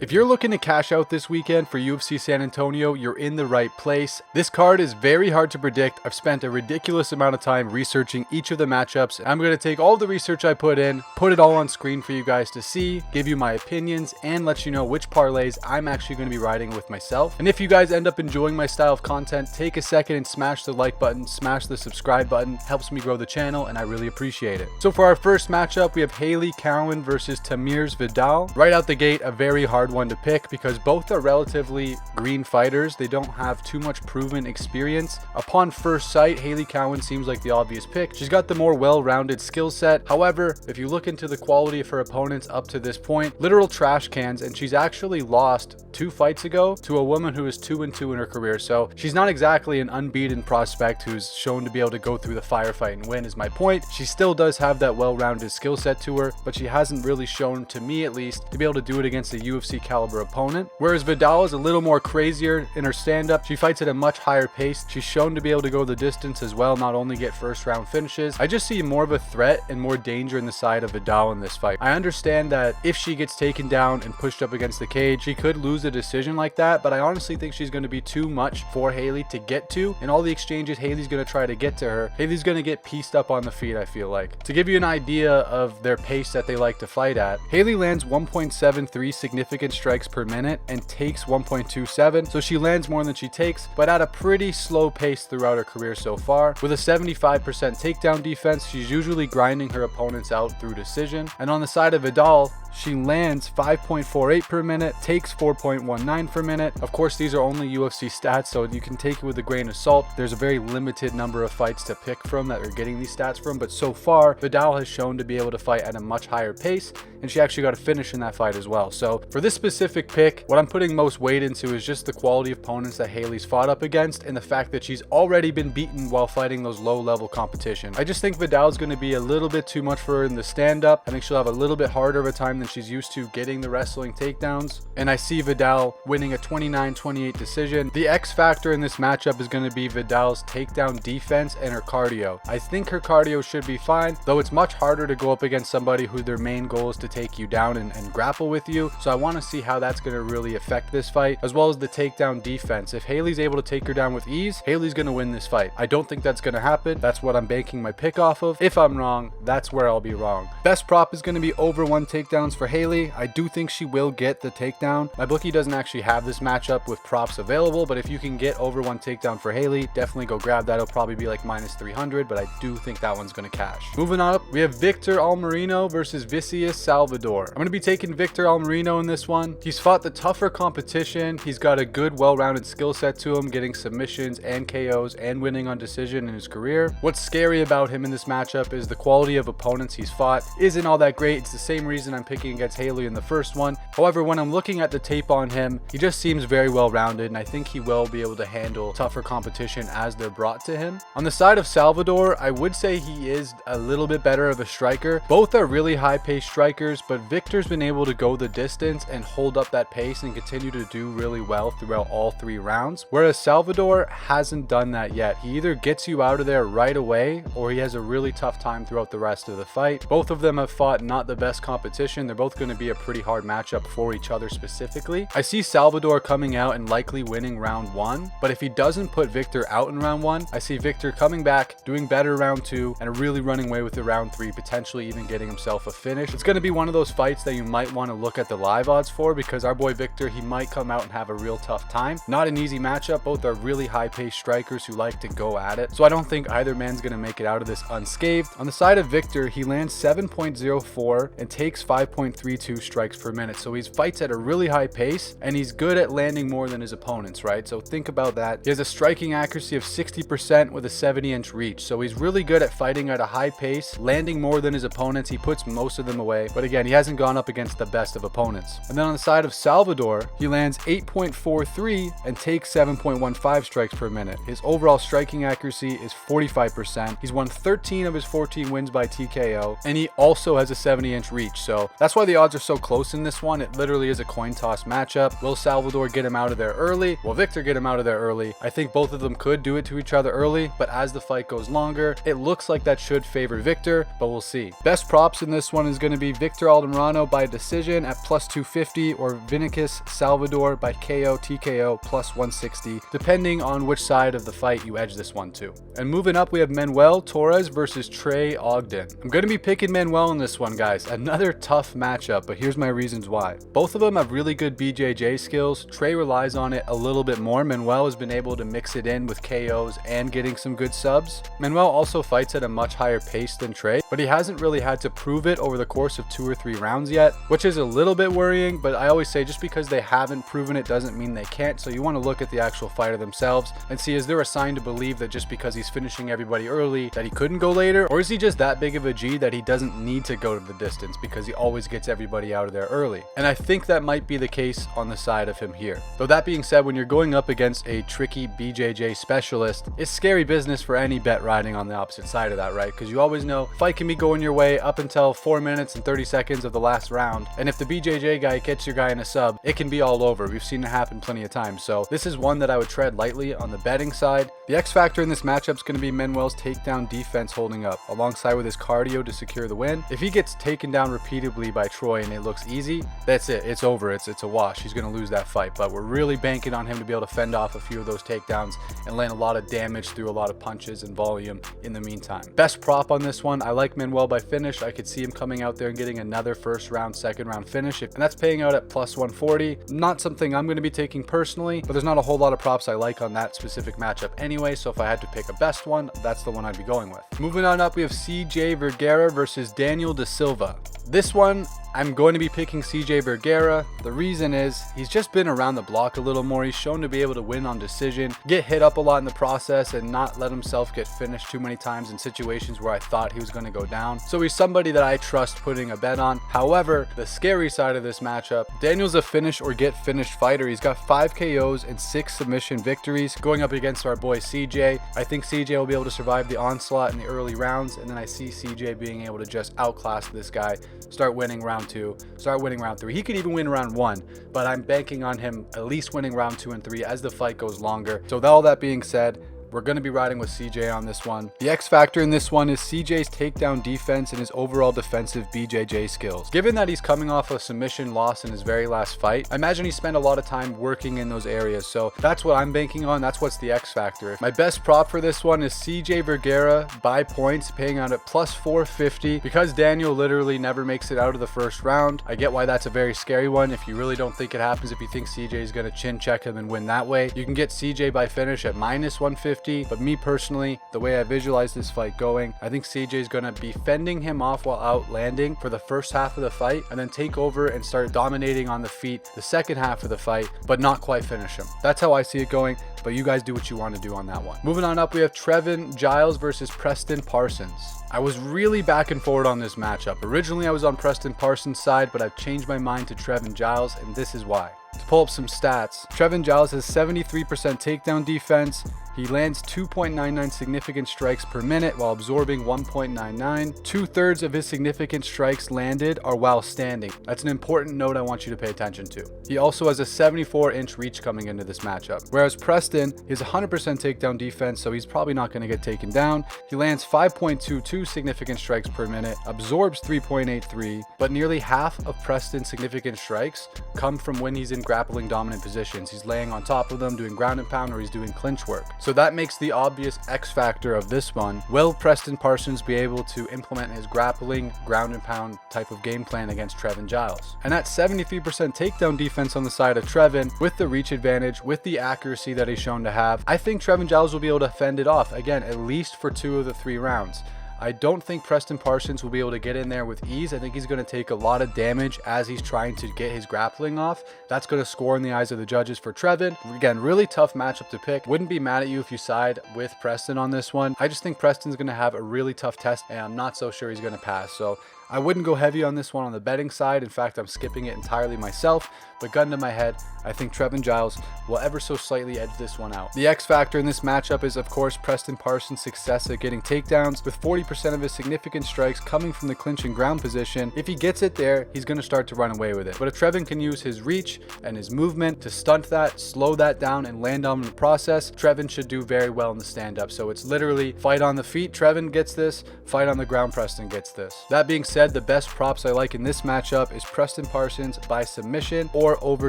If you're looking to cash out this weekend for UFC San Antonio, you're in the right place. This card is very hard to predict. I've spent a ridiculous amount of time researching each of the matchups. I'm going to take all the research I put in, put it all on screen for you guys to see, give you my opinions, and let you know which parlays I'm actually going to be riding with myself. And if you guys end up enjoying my style of content, take a second and smash the like button, smash the subscribe button. Helps me grow the channel, and I really appreciate it. So for our first matchup, we have Hailey Cowan versus Tamires Viddal. Right out the gate, a very hard one to pick because both are relatively green fighters. They don't have too much proven experience. Upon first sight, Hailey Cowan seems like the obvious pick. She's got the more well-rounded skill set. However, if you look into the quality of her opponents up to this point, literal trash cans, and she's actually lost 2 fights ago to a woman who is 2-2 in her career. So she's not exactly an unbeaten prospect who's shown to be able to go through the firefight and win, is my point. She still does have that well-rounded skill set to her, but she hasn't really shown, to me at least, to be able to do it against a UFC caliber opponent. Whereas Viddal is a little more crazier in her stand-up. She fights at a much higher pace. She's shown to be able to go the distance as well, not only get first round finishes. I just see more of a threat and more danger in the side of Viddal in this fight. I understand that if she gets taken down and pushed up against the cage, she could lose a decision like that, but I honestly think she's going to be too much for Hailey to get to. In all the exchanges Hailey's going to try to get to her, Hailey's going to get pieced up on the feet, I feel like. To give you an idea of their pace that they like to fight at, Hailey lands 1.73 significant strikes per minute and takes 1.27, so she lands more than she takes, but at a pretty slow pace throughout her career so far. With a 75% takedown defense, she's usually grinding her opponents out through decision. And on the side of Viddal, she lands 5.48 per minute, takes 4.19 per minute. Of course, these are only UFC stats, so you can take it with a grain of salt. There's a very limited number of fights to pick from that are getting these stats from, but so far, Viddal has shown to be able to fight at a much higher pace, and she actually got a finish in that fight as well. So for this specific pick, what I'm putting most weight into is just the quality of opponents that Hailey's fought up against and the fact that she's already been beaten while fighting those low-level competition. I just think Viddal's going to be a little bit too much for her in the stand-up. I think she'll have a little bit harder of a time than she's used to getting the wrestling takedowns, and I see Viddal winning a 29-28 decision. The X factor in this matchup is going to be Viddal's takedown defense and her cardio. I think her cardio should be fine, though it's much harder to go up against somebody who their main goal is to take you down and grapple with you. So I want to see how that's going to really affect this fight, as well as the takedown defense. If Hailey's able to take her down with ease, Hailey's going to win this fight. I don't think that's going to happen. That's what I'm banking my pick off of. If I'm wrong, that's where I'll be wrong. Best prop is going to be over 1 takedowns for Hailey. I do think she will get the takedown. My bookie doesn't actually have this matchup with props available, but if you can get over 1 takedown for Hailey, definitely go grab that. It'll probably be like -300, but I do think that one's going to cash. Moving on up, we have Victor Altamirano versus Vinicius Salvador. I'm going to be taking Victor Altamirano in this one. He's fought the tougher competition. He's got a good, well-rounded skill set to him, getting submissions and KOs and winning on decision in his career. What's scary about him in this matchup is the quality of opponents he's fought isn't all that great. It's the same reason I'm picking against Hailey in the first one. However, when I'm looking at the tape on him, he just seems very well-rounded, and I think he will be able to handle tougher competition as they're brought to him. On the side of Salvador, I would say he is a little bit better of a striker. Both are really high-paced strikers, but Victor's been able to go the distance and hold up that pace and continue to do really well throughout all 3 rounds, whereas Salvador hasn't done that yet. He either gets you out of there right away, or he has a really tough time throughout the rest of the fight. Both of them have fought not the best competition. They're both going to be a pretty hard matchup for each other specifically. I see Salvador coming out and likely winning round 1, but if he doesn't put Victor out in round 1, I see Victor coming back, doing better round 2, and really running away with the round 3, potentially even getting himself a finish. It's going to be one of those fights that you might want to look at the live odds for, because our boy Victor, he might come out and have a real tough time. Not an easy matchup. Both are really high-paced strikers who like to go at it, so I don't think either man's going to make it out of this unscathed. On the side of Victor, he lands 7.04 and takes 5.32 strikes per minute, so he fights at a really high pace, and he's good at landing more than his opponents, right? So think about that. He has a striking accuracy of 60% with a 70-inch reach, so he's really good at fighting at a high pace, landing more than his opponents. He puts most of them away, but again, he hasn't gone up against the best of opponents. And then on the side of Salvador, he lands 8.43 and takes 7.15 strikes per minute. His overall striking accuracy is 45%. He's won 13 of his 14 wins by TKO, and he also has a 70-inch reach, so that's why the odds are so close in this one. It literally is a coin toss matchup. Will Salvador get him out of there early? Will Victor get him out of there early? I think both of them could do it to each other early, but as the fight goes longer, it looks like that should favor Victor, but we'll see. Best props in this one is going to be Victor Altamirano by decision at +250 150 or Vinicius Salvador by KO TKO plus 160, depending on which side of the fight you edge this one to. And moving up, we have Manuel Torres versus Trey Ogden. I'm going to be picking Manuel in this one, guys. Another tough matchup, but here's my reasons why. Both of them have really good BJJ skills. Trey relies on it a little bit more. Manuel has been able to mix it in with KOs and getting some good subs. Manuel also fights at a much higher pace than Trey, but he hasn't really had to prove it over the course of 2 or 3 rounds yet, which is a little bit worrying, but I always say just because they haven't proven it doesn't mean they can't. So you want to look at the actual fighter themselves and see, is there a sign to believe that just because he's finishing everybody early that he couldn't go later, or is he just that big of a G that he doesn't need to go to the distance because he always gets everybody out of there early? And I think that might be the case on the side of him here. Though that being said, when you're going up against a tricky BJJ specialist, it's scary business for any bet riding on the opposite side of that, right? Because you always know fight can be going your way up until 4 minutes and 30 seconds of the last round, and if the BJJ guy gets your guy in a sub, it can be all over. We've seen it happen plenty of times. So this is one that I would tread lightly on the betting side. The X factor in this matchup is going to be Manuel's takedown defense holding up, alongside with his cardio to secure the win. If he gets taken down repeatedly by Troy and it looks easy, that's it. It's over. It's a wash. He's going to lose that fight. But we're really banking on him to be able to fend off a few of those takedowns and land a lot of damage through a lot of punches and volume in the meantime. Best prop on this one, I like Manuel by finish. I could see him coming out there and getting another first round, second round finish, and that's paying out at plus 140. Not something I'm going to be taking personally, but there's not a whole lot of props I like on that specific matchup anyway, so if I had to pick a best one, that's the one I'd be going with. Moving on up, we have CJ Vergara versus Daniel da Silva. This one, I'm going to be picking CJ Vergara. The reason is he's just been around the block a little more. He's shown to be able to win on decision, get hit up a lot in the process, and not let himself get finished too many times in situations where I thought he was going to go down. So he's somebody that I trust putting a bet on. However, the scary side of this matchup, Daniel's a finish or get finished fighter. He's got 5 KOs and 6 submission victories going up against our boy CJ. I think CJ will be able to survive the onslaught in the early rounds, and then I see CJ being able to just outclass this guy, start winning round 2, start winning round 3. He could even win round 1, but I'm banking on him at least winning round 2 and 3 as the fight goes longer. So with all that being said, we're going to be riding with CJ on this one. The X factor in this one is CJ's takedown defense and his overall defensive BJJ skills. Given that he's coming off a submission loss in his very last fight, I imagine he spent a lot of time working in those areas. So that's what I'm banking on. That's what's the X factor. My best prop for this one is CJ Vergara by points, paying out at plus 450. Because Daniel literally never makes it out of the first round, I get why that's a very scary one. If you really don't think it happens, if you think CJ is going to chin check him and win that way, you can get CJ by finish at minus 150. But me personally, the way I visualize this fight going, I think CJ is going to be fending him off while out landing for the first half of the fight, and then take over and start dominating on the feet the second half of the fight, but not quite finish him. That's how I see it going, but you guys do what you want to do on that one. Moving on up, we have Trevin Giles versus Preston Parsons. I was really back and forward on this matchup. Originally, I was on Preston Parsons' side, but I've changed my mind to Trevin Giles, and this is why. To pull up some stats, Trevin Giles has 73% takedown defense. He lands 2.99 significant strikes per minute while absorbing 1.99. 2/3 of his significant strikes landed are while standing. That's an important note I want you to pay attention to. He also has a 74-inch reach coming into this matchup. Whereas Preston is 100% takedown defense, so he's probably not going to get taken down. He lands 5.22 significant strikes per minute, absorbs 3.83, but nearly half of Preston's significant strikes come from when he's in grappling dominant positions. He's laying on top of them, doing ground and pound, or he's doing clinch work. So that makes the obvious X factor of this one. Will Preston Parsons be able to implement his grappling, ground and pound type of game plan against Trevin Giles? And that 73% takedown defense on the side of Trevin, with the reach advantage, with the accuracy that he's shown to have, I think Trevin Giles will be able to fend it off, again, at least for 2 of the 3 rounds. I don't think Preston Parsons will be able to get in there with ease. I think he's going to take a lot of damage as he's trying to get his grappling off. That's going to score in the eyes of the judges for Trevin. Again, really tough matchup to pick. Wouldn't be mad at you if you side with Preston on this one. I just think Preston's going to have a really tough test, and I'm not so sure he's going to pass. So I wouldn't go heavy on this one on the betting side. In fact, I'm skipping it entirely myself. But gun to my head, I think Trevin Giles will ever so slightly edge this one out. The X factor in this matchup is, of course, Preston Parsons' success at getting takedowns, with 40% of his significant strikes coming from the clinch and ground position. If he gets it there, he's going to start to run away with it. But if Trevin can use his reach and his movement to stunt that, slow that down, and land on in the process, Trevin should do very well in the stand-up. So it's literally fight on the feet, Trevin gets this, fight on the ground, Preston gets this. That being said, said, the best props I like in this matchup is Preston Parsons by submission or over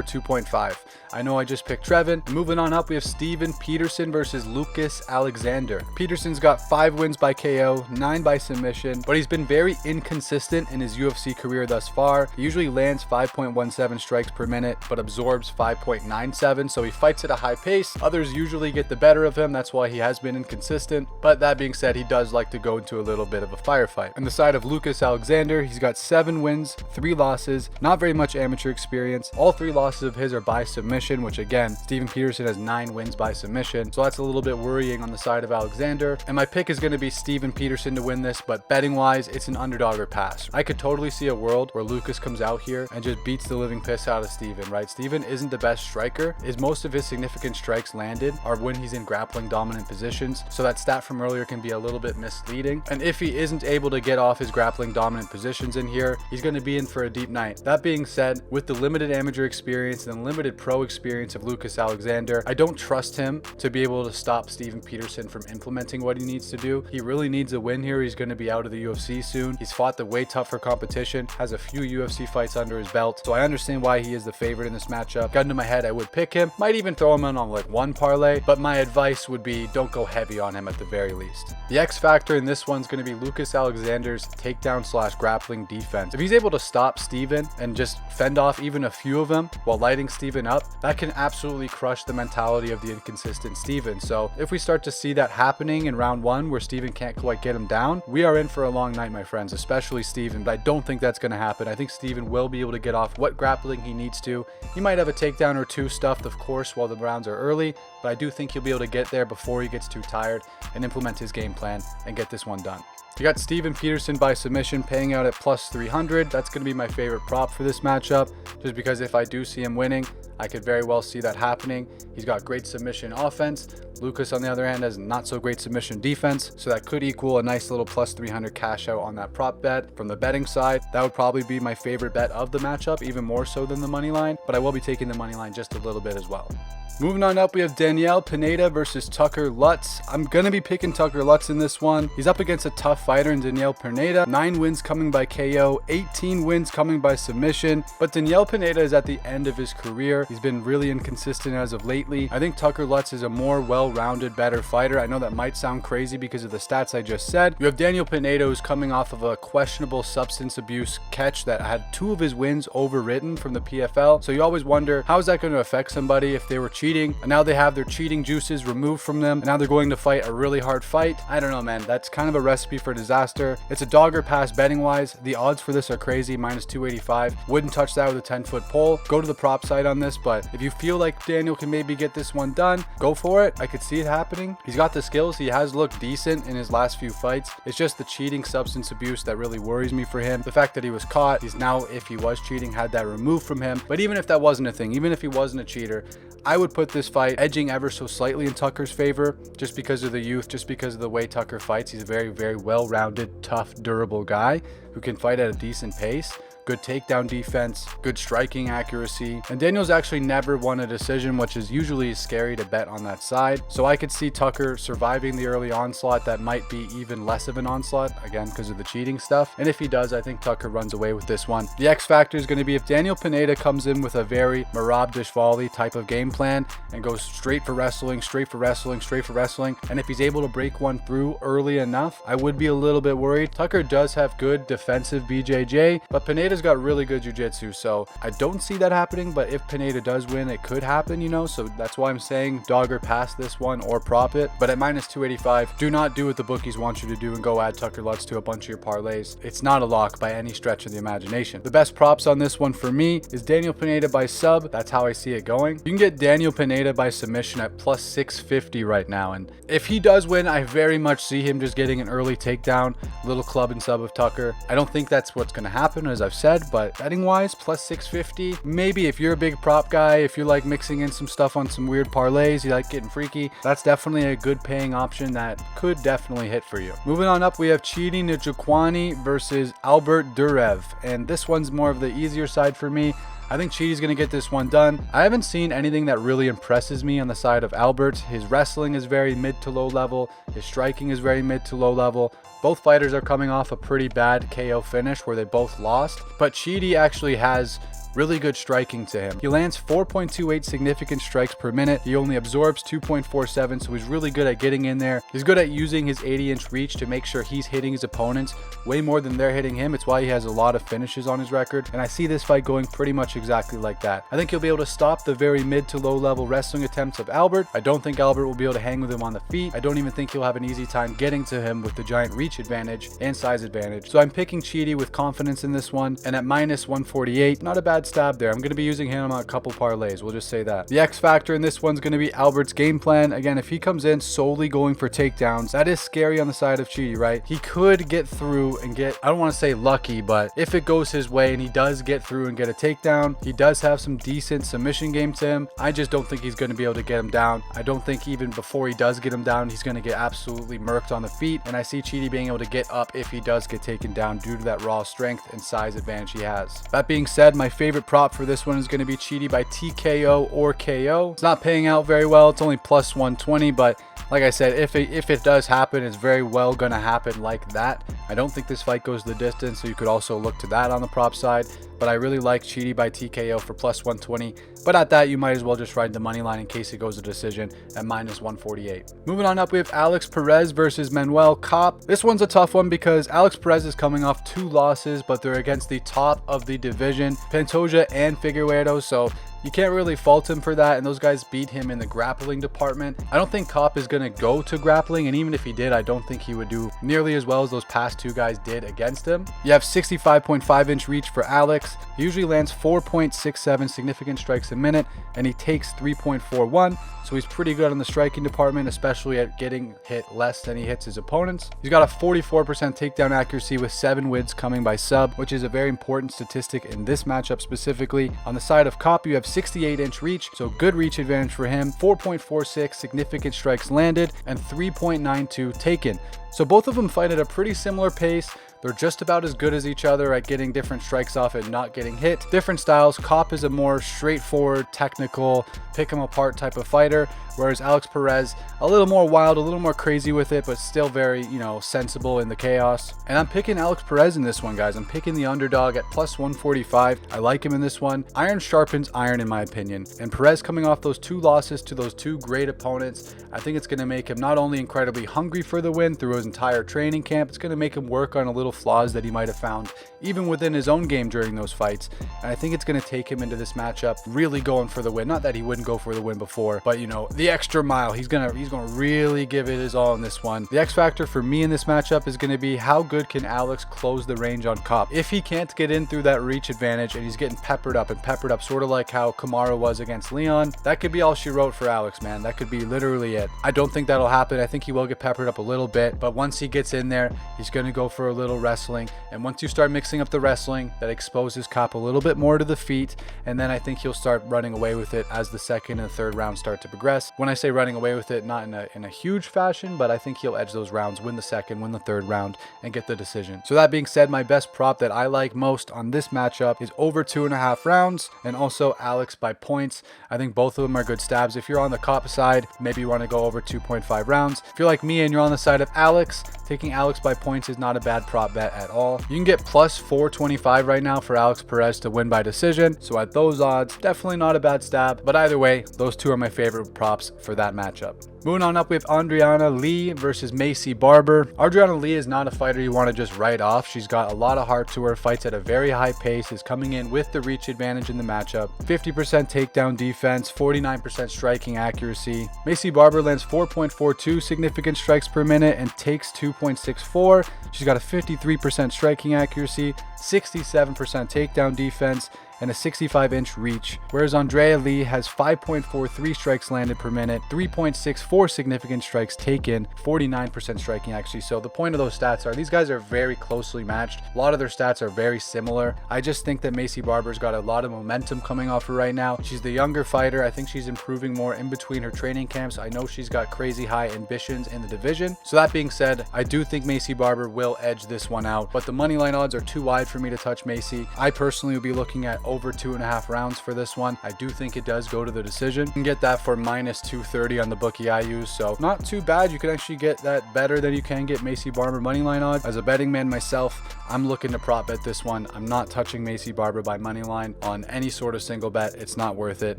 2.5. I know I just picked Trevin. Moving on up, we have Steven Peterson versus Lucas Alexander. Peterson's got 5 wins by KO, 9 by submission, but he's been very inconsistent in his UFC career thus far. He usually lands 5.17 strikes per minute, but absorbs 5.97, so he fights at a high pace. Others usually get the better of him. That's why he has been inconsistent. But that being said, he does like to go into a little bit of a firefight. On the side of Lucas Alexander, he's got 7 wins, 3 losses, not very much amateur experience. All 3 losses of his are by submission, which again, Steven Peterson has 9 wins by submission. So that's a little bit worrying on the side of Alexander. And my pick is going to be Steven Peterson to win this, but betting wise, it's an underdog or pass. I could totally see a world where Lucas comes out here and just beats the living piss out of Steven, right? Steven isn't the best striker. Most of his significant strikes landed are when he's in grappling dominant positions. So that stat from earlier can be a little bit misleading. And if he isn't able to get off his grappling dominant positions in here, he's going to be in for a deep night. That being said, with the limited amateur experience and the limited pro experience of Lucas Alexander, I don't trust him to be able to stop Steven Peterson from implementing what he needs to do. He really needs a win here. He's going to be out of the UFC soon. He's fought the way tougher competition, has a few UFC fights under his belt, so I understand why he is the favorite in this matchup. Gun to my head, I would pick him. Might even throw him in on like one parlay, but my advice would be don't go heavy on him at the very least. The X factor in this one's going to be Lucas Alexander's takedown / grappling defense. If he's able to stop Steven and just fend off even a few of them while lighting Steven up, that can absolutely crush the mentality of the inconsistent Steven. So if we start to see that happening in round 1 where Steven can't quite get him down, we are in for a long night, my friends, especially Steven, but I don't think that's going to happen. I think Steven will be able to get off what grappling he needs to. He might have a takedown or 2 stuffed, of course, while the rounds are early, but I do think he'll be able to get there before he gets too tired and implement his game plan and get this one done. You got Steven Peterson by submission paying out at plus 300. That's going to be my favorite prop for this matchup, just because if I do see him winning, I could very well see that happening. He's got great submission offense. Lucas, on the other hand, has not so great submission defense, so that could equal a nice little plus 300 cash out on that prop bet. From the betting side, that would probably be my favorite bet of the matchup, even more so than the money line, but I will be taking the money line just a little bit as well. Moving on up, we have Daniel Pinada versus Tucker Lutz. I'm going to be picking Tucker Lutz in this one. He's up against a tough fighter in Daniel Pinada. 9 wins coming by KO, 18 wins coming by submission. But Daniel Pinada is at the end of his career. He's been really inconsistent as of lately. I think Tucker Lutz is a more well-rounded, better fighter. I know that might sound crazy because of the stats I just said. You have Daniel Pinada, who's coming off of a questionable substance abuse catch that had 2 of his wins overwritten from the PFL. So you always wonder, how is that going to affect somebody if they were cheating? And now they have their cheating juices removed from them, and now they're going to fight a really hard fight. I don't know, man. That's kind of a recipe for disaster. It's a dog or pass betting wise. The odds for this are crazy, minus 285. Wouldn't touch that with a 10-foot pole. Go to the prop side on this, but if you feel like Daniel can maybe get this one done, go for it. I could see it happening. He's got the skills. He has looked decent in his last few fights. It's just the cheating substance abuse that really worries me for him. The fact that he was caught, he's now, if he was cheating, had that removed from him. But even if that wasn't a thing, even if he wasn't a cheater, I would put this fight edging ever so slightly in Tucker's favor, just because of the youth, just because of the way Tucker fights. He's a very, very well-rounded, tough, durable guy who can fight at a decent pace. Good takedown defense, good striking accuracy, and Daniel's actually never won a decision, which is usually scary to bet on that side. So I could see Tucker surviving the early onslaught that might be even less of an onslaught, again, because of the cheating stuff. And if he does, I think Tucker runs away with this one. The X factor is going to be if Daniel Pinada comes in with a very Merab Dishvali type of game plan and goes straight for wrestling, straight for wrestling, straight for wrestling, and if he's able to break one through early enough, I would be a little bit worried. Tucker does have good defensive BJJ, but Pinada's got really good jiu-jitsu, so I don't see that happening. But if Pinada does win, it could happen, you know, so that's why I'm saying dog or pass this one or prop it. But at minus 285, do not do what the bookies want you to do and go add Tucker Lutz to a bunch of your parlays. It's not a lock by any stretch of the imagination. The best props on this one for me is Daniel Pinada by sub. That's how I see it going. You can get Daniel Pinada by submission at plus 650 right now, and if he does win, I very much see him just getting an early takedown, little club and sub of Tucker. I don't think that's what's going to happen, as I've said, but betting wise, plus 650, maybe if you're a big prop guy, if you like mixing in some stuff on some weird parlays, you like getting freaky, that's definitely a good paying option that could definitely hit for you. Moving on up, we have Chidi Nkokuani versus Albert Duraev, and this one's more of the easier side for me. I think Chidi's going to get this one done. I haven't seen anything that really impresses me on the side of Albert. His wrestling is very mid to low level. His striking is very mid to low level. Both fighters are coming off a pretty bad KO finish where they both lost, but Chidi actually has really good striking to him. He lands 4.28 significant strikes per minute. He only absorbs 2.47, so he's really good at getting in there. He's good at using his 80-inch reach to make sure he's hitting his opponents way more than they're hitting him. It's why he has a lot of finishes on his record, and I see this fight going pretty much exactly like that. I think he'll be able to stop the very mid to low level wrestling attempts of Albert. I don't think Albert will be able to hang with him on the feet. I don't even think he'll have an easy time getting to him with the giant reach advantage and size advantage. So I'm picking Chidi with confidence in this one, and at minus 148, not a bad stab there. I'm going to be using him on a couple parlays. We'll just say that. The X factor in this one's going to be Albert's game plan. Again, if he comes in solely going for takedowns, that is scary on the side of Chidi, right? He could get through and get, I don't want to say lucky, but if it goes his way and he does get through and get a takedown, he does have some decent submission game to him. I just don't think he's going to be able to get him down. I don't think even before he does get him down, he's going to get absolutely murked on the feet. And I see Chidi being able to get up if he does get taken down due to that raw strength and size advantage he has. That being said, my favorite prop for this one is going to be Chidi by TKO or KO. It's not paying out very well. It's only plus 120, but like I said, if it does happen, it's very well going to happen like that. I don't think this fight goes the distance, so you could also look to that on the prop side. But I really like Chidi by TKO for plus 120. But at that, you might as well just ride the money line in case it goes to decision at minus 148. Moving on up, we have Alex Perez versus Manuel Kape. This one's a tough one because Alex Perez is coming off 2 losses, but they're against the top of the division, Pantoja and Figueiredo. So you can't really fault him for that, and those guys beat him in the grappling department. I don't think Kape is going to go to grappling, and even if he did, I don't think he would do nearly as well as those past 2 guys did against him. You have 65.5-inch reach for Alex. He usually lands 4.67 significant strikes a minute, and he takes 3.41, so he's pretty good on the striking department, especially at getting hit less than he hits his opponents. He's got a 44% takedown accuracy with 7 wins coming by sub, which is a very important statistic in this matchup specifically. On the side of Kape, you have 68-inch reach, so good reach advantage for him, 4.46 significant strikes landed, and 3.92 taken. So both of them fight at a pretty similar pace. They're just about as good as each other at getting different strikes off and not getting hit. Different styles. Kape is a more straightforward, technical, pick him apart type of fighter, whereas Alex Perez, a little more wild, a little more crazy with it, but still very, sensible in the chaos. And I'm picking Alex Perez in this one, guys. I'm picking the underdog at plus 145. I like him in this one. Iron sharpens iron, in my opinion. And Perez coming off those 2 losses to those 2 great opponents, I think it's going to make him not only incredibly hungry for the win through his entire training camp, it's going to make him work on a little flaws that he might have found even within his own game during those fights. And I think it's going to take him into this matchup really going for the win. Not that he wouldn't go for the win before, but the extra mile, he's gonna really give it his all in this one. The X factor for me in this matchup is going to be how good can Alex close the range on Kape. If he can't get in through that reach advantage and he's getting peppered up, sort of like how Kamaru was against Leon, that could be all she wrote for Alex, man. That could be literally it. I don't think that'll happen. I think he will get peppered up a little bit, but once he gets in there, he's going to go for a little wrestling. And once you start mixing up the wrestling, that exposes Kape a little bit more to the feet, and then I think he'll start running away with it as the second and third round start to progress. When I say running away with it, not in a huge fashion, but I think he'll edge those rounds, win the second, win the third round, and get the decision. So that being said, my best prop that I like most on this matchup is over 2.5 rounds, and also Alex by points. I think both of them are good stabs. If you're on the Kape side, maybe you want to go over 2.5 rounds. If you're like me and you're on the side of Alex, taking Alex by points is not a bad prop bet at all. You can get plus 425 right now for Alex Perez to win by decision, so at those odds, definitely not a bad stab. But either way, those 2 are my favorite props for that matchup. Moving on up, we have Andrea Lee versus Maycee Barber. Andrea Lee is not a fighter you want to just write off. She's got a lot of heart to her, fights at a very high pace, is coming in with the reach advantage in the matchup. 50% takedown defense, 49% striking accuracy. Maycee Barber lands 4.42 significant strikes per minute and takes 2.64. She's got a 53% striking accuracy, 67% takedown defense, and a 65-inch reach, whereas Andrea Lee has 5.43 strikes landed per minute, 3.64 significant strikes taken, 49% striking accuracy. So the point of those stats are these guys are very closely matched. A lot of their stats are very similar. I just think that Maycee Barber's got a lot of momentum coming off her right now. She's the younger fighter. I think she's improving more in between her training camps. I know she's got crazy high ambitions in the division. So that being said, I do think Maycee Barber will edge this one out, but the money line odds are too wide for me to touch Maycee. I personally will be looking at over 2.5 rounds for this one. I do think it does go to the decision. You can get that for minus 230 on the bookie I use, so not too bad. You can actually get that better than you can get Maycee Barber moneyline odds. As a betting man myself, I'm looking to prop bet this one. I'm not touching Maycee Barber by moneyline on any sort of single bet. It's not worth it.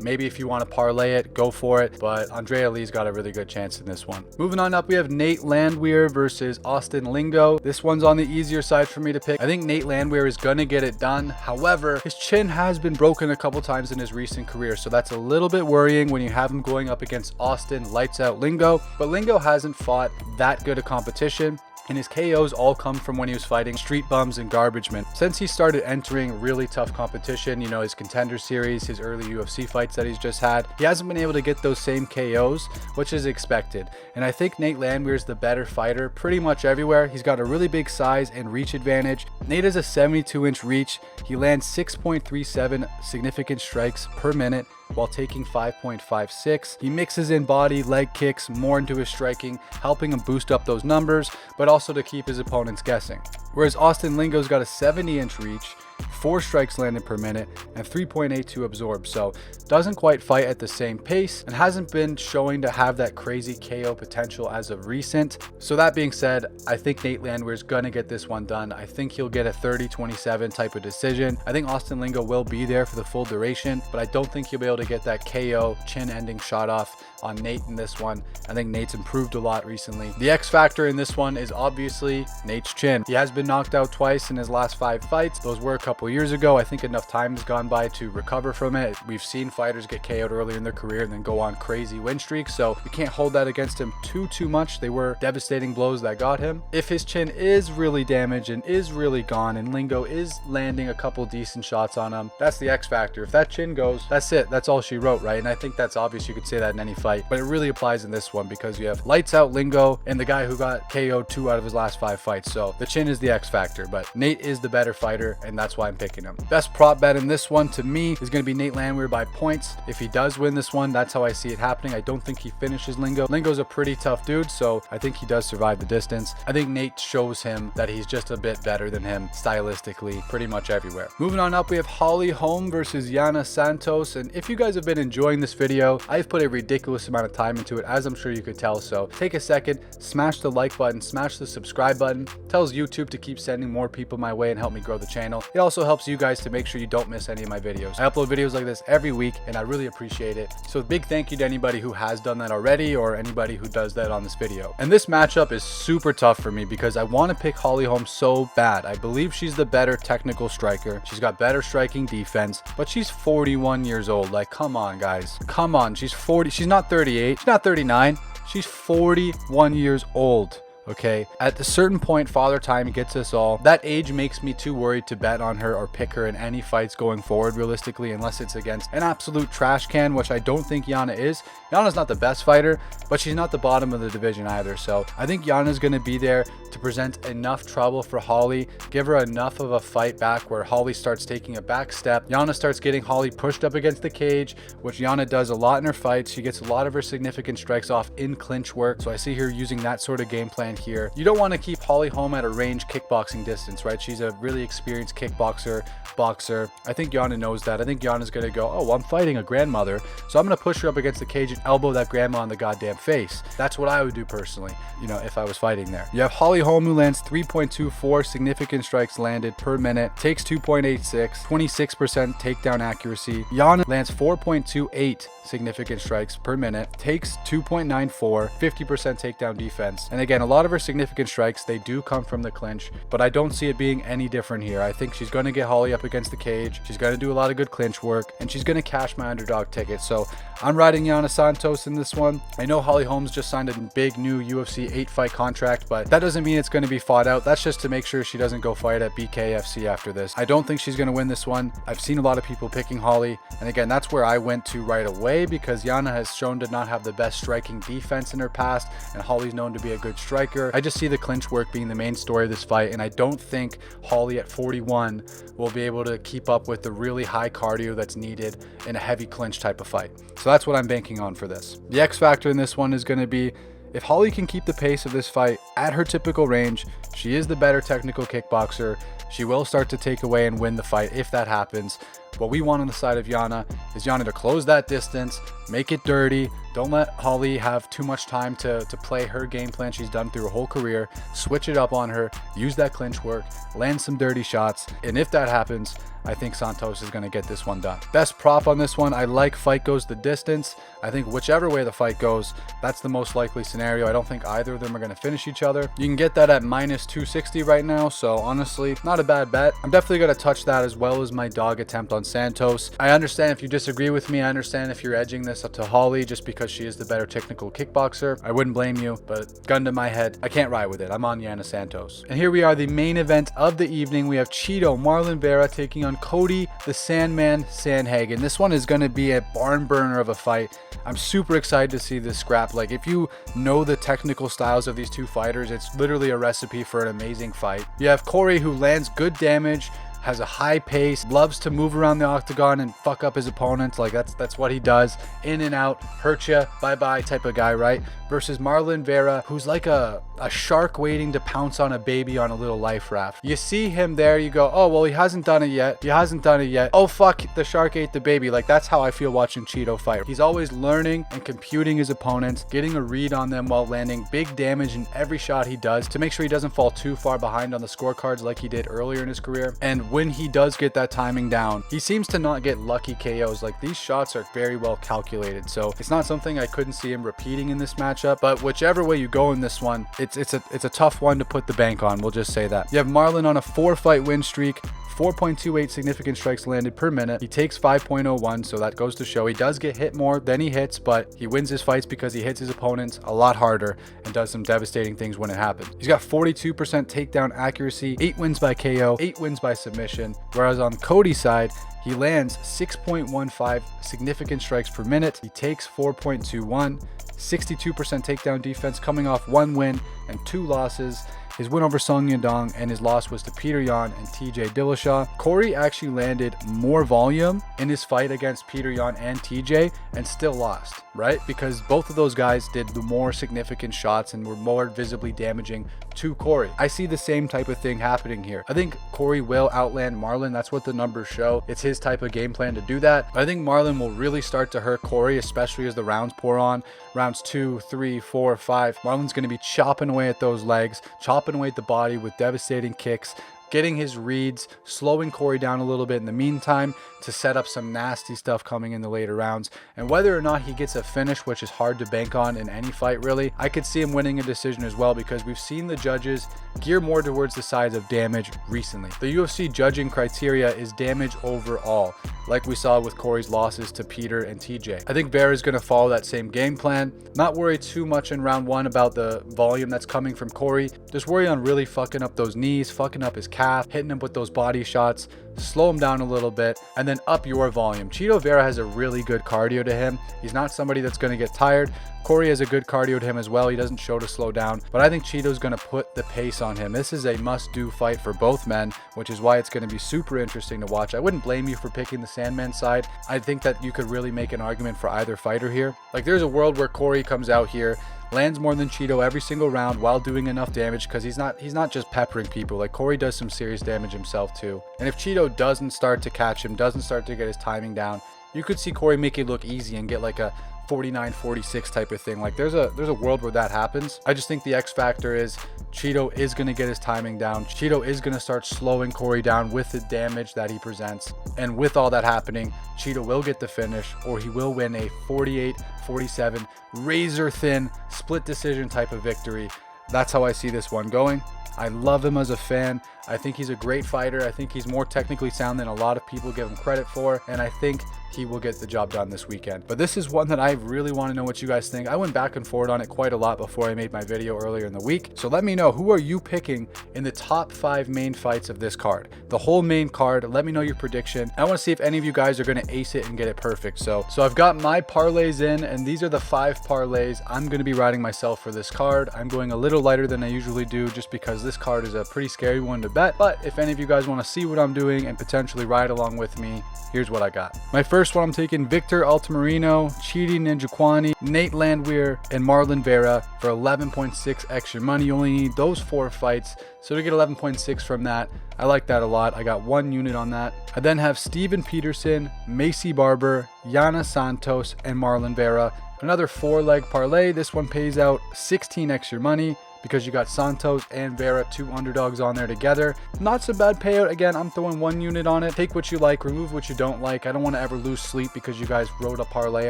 Maybe if you want to parlay it, go for it, but Andrea Lee's got a really good chance in this one. Moving on up, we have Nate Landwehr versus Austin Lingo. This one's on the easier side for me to pick. I think Nate Landwehr is gonna get it done. However, his chin has been broken a couple times in his recent career, so that's a little bit worrying when you have him going up against Austin lights out Lingo. But Lingo hasn't fought that good a competition, and his KOs all come from when he was fighting street bums and garbage men. Since he started entering really tough competition, you know, his contender series, his early UFC fights that he's just had, he hasn't been able to get those same KOs, which is expected. And I think Nate Landwehr is the better fighter pretty much everywhere. He's got a really big size and reach advantage. Nate has a 72-inch reach. He lands 6.37 significant strikes per minute while taking 5.56. He mixes in body, leg kicks more into his striking, helping him boost up those numbers, but also to keep his opponents guessing. Whereas Austin Lingo's got a 70-inch reach, 4 strikes landed per minute, and 3.82 absorbed, so doesn't quite fight at the same pace and hasn't been showing to have that crazy KO potential as of recent. So that being said, I think Nate Landwehr is gonna get this one done. I think he'll get a 30-27 type of decision. I think Austin Lingo will be there for the full duration, but I don't think he'll be able to get that KO chin ending shot off on Nate in this one. I think Nate's improved a lot recently. The X factor in this one is obviously Nate's chin. He has been knocked out twice in his last 5 fights. Those were a couple years ago. I think enough time has gone by to recover from it. We've seen fighters get KO'd earlier in their career and then go on crazy win streaks, so we can't hold that against him too much. They were devastating blows that got him. If his chin is really damaged and is really gone and Lingo is landing a couple decent shots on him, that's the X factor. If that chin goes, that's it. That's all she wrote, right? And I think that's obvious. You could say that in any fight, but it really applies in this one because you have lights out Lingo and the guy who got KO'd 2 out of his last 5 fights. So the chin is the X factor, but Nate is the better fighter, and that's why I'm picking him. Best prop bet in this one to me is going to be Nate Landwehr by points. If he does win this one, that's how I see it happening. I don't think he finishes Lingo. Lingo's a pretty tough dude, so I think he does survive the distance. I think Nate shows him that he's just a bit better than him stylistically pretty much everywhere. Moving on up, we have Holm versus Yana Santos, and if you guys have been enjoying this video, I've put a ridiculous amount of time into it, as I'm sure you could tell, so take a second, smash the like button, smash the subscribe button. It tells YouTube to keep sending more people my way and help me grow the channel. It also helps you guys to make sure you don't miss any of my videos. I upload videos like this every week and I really appreciate it. So big thank you to anybody who has done that already or anybody who does that on this video. And this matchup is super tough for me because I want to pick Holm so bad. I believe she's the better technical striker. She's got better striking defense, but she's 41 years old. Like, come on, guys. Come on. She's 40. She's not 38. She's not 39. She's 41 years old. Okay, at a certain point, father time gets us all. That age makes me too worried to bet on her or pick her in any fights going forward realistically, unless it's against an absolute trash can, which I don't think Yana is. Yana's not the best fighter, but she's not the bottom of the division either. So I think Yana's going to be there to present enough trouble for Holly, give her enough of a fight back where Holly starts taking a back step. Yana starts getting Holly pushed up against the cage, which Yana does a lot in her fights. She gets a lot of her significant strikes off in clinch work. So I see her using that sort of game plan here. You don't want to keep Holm at a range kickboxing distance, right? She's a really experienced kickboxer, boxer. I think Yana knows that. I think Yana's going to go, oh, well, I'm fighting a grandmother, so I'm going to push her up against the cage and elbow that grandma on the goddamn face. That's what I would do personally, you know, if I was fighting there. You have Holm who lands 3.24 significant strikes landed per minute, takes 2.86, 26% takedown accuracy. Yana lands 4.28 significant strikes per minute, takes 2.94, 50% takedown defense. And again, a lot of her significant strikes, they do come from the clinch, but I don't see it being any different here. I think she's going to get Holly up against the cage. She's going to do a lot of good clinch work, and she's going to cash my underdog ticket. So I'm riding Yana Santos in this one. I know Holm's just signed a big new UFC 8-fight contract, but that doesn't mean it's going to be fought out. That's just to make sure she doesn't go fight at BKFC after this. I don't think she's going to win this one. I've seen a lot of people picking Holly, and again, that's where I went to right away because Yana has shown to not have the best striking defense in her past, and Holly's known to be a good striker. I just see the clinch work being the main story of this fight, and I don't think Holly at 41 will be able to keep up with the really high cardio that's needed in a heavy clinch type of fight. So that's what I'm banking on for this. The X factor in this one is going to be if Holly can keep the pace of this fight at her typical range. She is the better technical kickboxer. She will start to take away and win the fight if that happens. What we want on the side of Yana is Yana to close that distance, make it dirty. Don't let Holly have too much time to play her game plan she's done through her whole career. Switch it up on her, use that clinch work, land some dirty shots. And if that happens, I think Santos is going to get this one done. Best prop on this one, I like fight goes the distance. I think whichever way the fight goes, that's the most likely scenario. I don't think either of them are going to finish each other. You can get that at minus 260 right now, so honestly, not a bad bet. I'm definitely going to touch that as well as my dog attempt on Santos. I understand if you disagree with me. I understand if you're edging this up to Holly just because she is the better technical kickboxer. I wouldn't blame you, but gun to my head, I can't ride with it. I'm on Yana Santos. And here we are, the main event of the evening. We have Chito, Marlon Vera taking on Cory the Sandman Sandhagen. This one is going to be a barn burner of a fight. I'm super excited to see this scrap. Like, if you know the technical styles of these two fighters, it's literally a recipe for an amazing fight. You have Cory, who lands good damage, has a high pace, loves to move around the octagon and fuck up his opponents. Like, that's what he does. In and out, hurt ya, bye-bye type of guy, right? Versus Marlon Vera, who's like a shark waiting to pounce on a baby on a little life raft. You see him there, you go, oh, well, he hasn't done it yet. He hasn't done it yet. Oh, fuck, the shark ate the baby. Like, that's how I feel watching Chito fight. He's always learning and computing his opponents, getting a read on them while landing big damage in every shot he does to make sure he doesn't fall too far behind on the scorecards like he did earlier in his career. And when he does get that timing down, he seems to not get lucky KOs. Like, these shots are very well calculated, so it's not something I couldn't see him repeating in this matchup. But whichever way you go in this one, it's a tough one to put the bank on. We'll just say that. You have Marlon on a 4-fight win streak, 4.28 significant strikes landed per minute. He takes 5.01, so that goes to show he does get hit more than he hits, but he wins his fights because he hits his opponents a lot harder and does some devastating things when it happens. He's got 42% takedown accuracy, 8 wins by KO, 8 wins by submission, whereas on Cody's side, he lands 6.15 significant strikes per minute. He takes 4.21, 62% takedown defense, coming off 1 win and 2 losses. His win over Song Yadong and his loss was to Peter Yan and TJ Dillashaw. Cory actually landed more volume in his fight against Peter Yan and TJ and still lost, right? Because both of those guys did the more significant shots and were more visibly damaging to Cory. I see the same type of thing happening here. I think Cory will outland Marlon. That's what the numbers show. It's his type of game plan to do that. But I think Marlon will really start to hurt Cory, especially as the rounds pour on. Rounds 2, 3, 4, 5. Marlon's going to be chopping away at those legs, chopping away at the body with devastating kicks, getting his reads, slowing Cory down a little bit in the meantime to set up some nasty stuff coming in the later rounds. And whether or not he gets a finish, which is hard to bank on in any fight really, I could see him winning a decision as well, because we've seen the judges gear more towards the sides of damage recently. The UFC judging criteria is damage overall, like we saw with Cory's losses to Peter and TJ. I think Vera is going to follow that same game plan. Not worry too much in round 1 about the volume that's coming from Cory. Just worry on really fucking up those knees, fucking up his calf, hitting him with those body shots, slow him down a little bit, and then up your volume. Chito Vera has a really good cardio to him. He's not somebody that's going to get tired. Cory has a good cardio to him as well. He doesn't show to slow down, but I think Chito's going to put the pace on him. This is a must-do fight for both men, which is why it's going to be super interesting to watch. I wouldn't blame you for picking the Sandman side. I think that you could really make an argument for either fighter here. Like, there's a world where Cory comes out here, lands more than Chito every single round while doing enough damage, because he's not just peppering people. Like, Cory does some serious damage himself too. And if Chito doesn't start to catch him, doesn't start to get his timing down, you could see Cory make it look easy and get like a 49-46 type of thing. Like, there's a world where that happens. I just think the X factor is Chito is going to get his timing down. Chito is going to start slowing Cory down with the damage that he presents. And with all that happening, Chito will get the finish, or he will win a 48-47 razor thin split decision type of victory. That's how I see this one going. I love him as a fan. I think he's a great fighter. I think he's more technically sound than a lot of people give him credit for, and I think he will get the job done this weekend. But this is one that I really want to know what you guys think. I went back and forth on it quite a lot before I made my video earlier in the week. So let me know, who are you picking in the top 5 main fights of this card? The whole main card. Let me know your prediction. I want to see if any of you guys are going to ace it and get it perfect. So I've got my parlays in, and these are the 5 parlays I'm going to be riding myself for this card. I'm going a little lighter than I usually do just because this card is a pretty scary one to bet. But if any of you guys want to see what I'm doing and potentially ride along with me, here's what I got. My first one, I'm taking Victor Altamirano, Chidi Nkokuani, Nate Landwehr, and Marlon Vera for 11.6 extra money. You only need those 4 fights. So to get 11.6 from that, I like that a lot. I got 1 unit on that. I then have Steven Peterson, Maycee Barber, Yana Santos, and Marlon Vera. Another 4-leg parlay. This one pays out 16x your money because you got Santos and Vera, 2 underdogs on there together. Not so bad payout. Again, I'm throwing 1 unit on it. Take what you like, remove what you don't like. I don't want to ever lose sleep because you guys wrote a parlay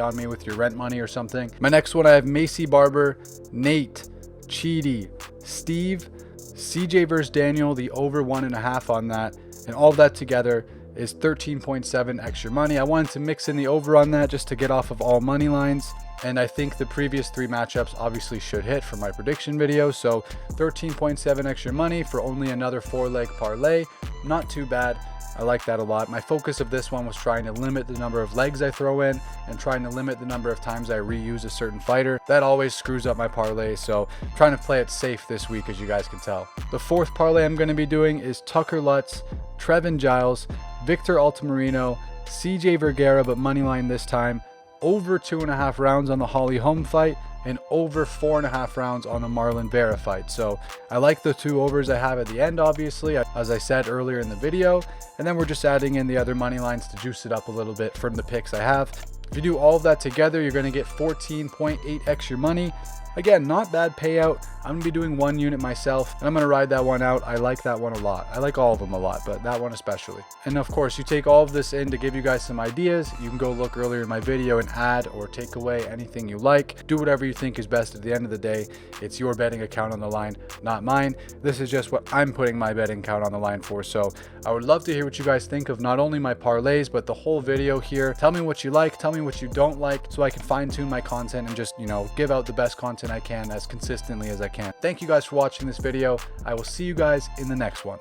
on me with your rent money or something. My next one, I have Maycee Barber, Nate, Chidi, Steve, CJ versus Daniel, the over 1.5 on that. And all of that together is 13.7 extra money. I wanted to mix in the over on that just to get off of all money lines. And I think the previous 3 matchups obviously should hit for my prediction video. So 13.7 extra money for only another 4-leg parlay. Not too bad. I like that a lot. My focus of this one was trying to limit the number of legs I throw in and trying to limit the number of times I reuse a certain fighter. That always screws up my parlay, so I'm trying to play it safe this week, as you guys can tell. The 4th parlay I'm going to be doing is Tucker Lutz, Trevin Giles, Victor Altamirano, CJ Vergara, but moneyline this time, over 2.5 rounds on the Holm fight, and over 4.5 rounds on the Marlon Vera fight. So I like the 2 overs I have at the end, obviously, as I said earlier in the video. And then we're just adding in the other money lines to juice it up a little bit from the picks I have. If you do all of that together, you're going to get 14.8 extra money. Again, not bad payout. I'm gonna be doing 1 unit myself, and I'm gonna ride that one out. I like that one a lot. I like all of them a lot, but that one especially. And of course, you take all of this in to give you guys some ideas. You can go look earlier in my video and add or take away anything you like. Do whatever you think is best. At the end of the day, it's your betting account on the line, not mine. This is just what I'm putting my betting account on the line for. So I would love to hear what you guys think of not only my parlays, but the whole video here. Tell me what you like, tell me what you don't like, so I can fine tune my content and just, give out the best content I can as consistently as I can. Thank you guys for watching this video. I will see you guys in the next one.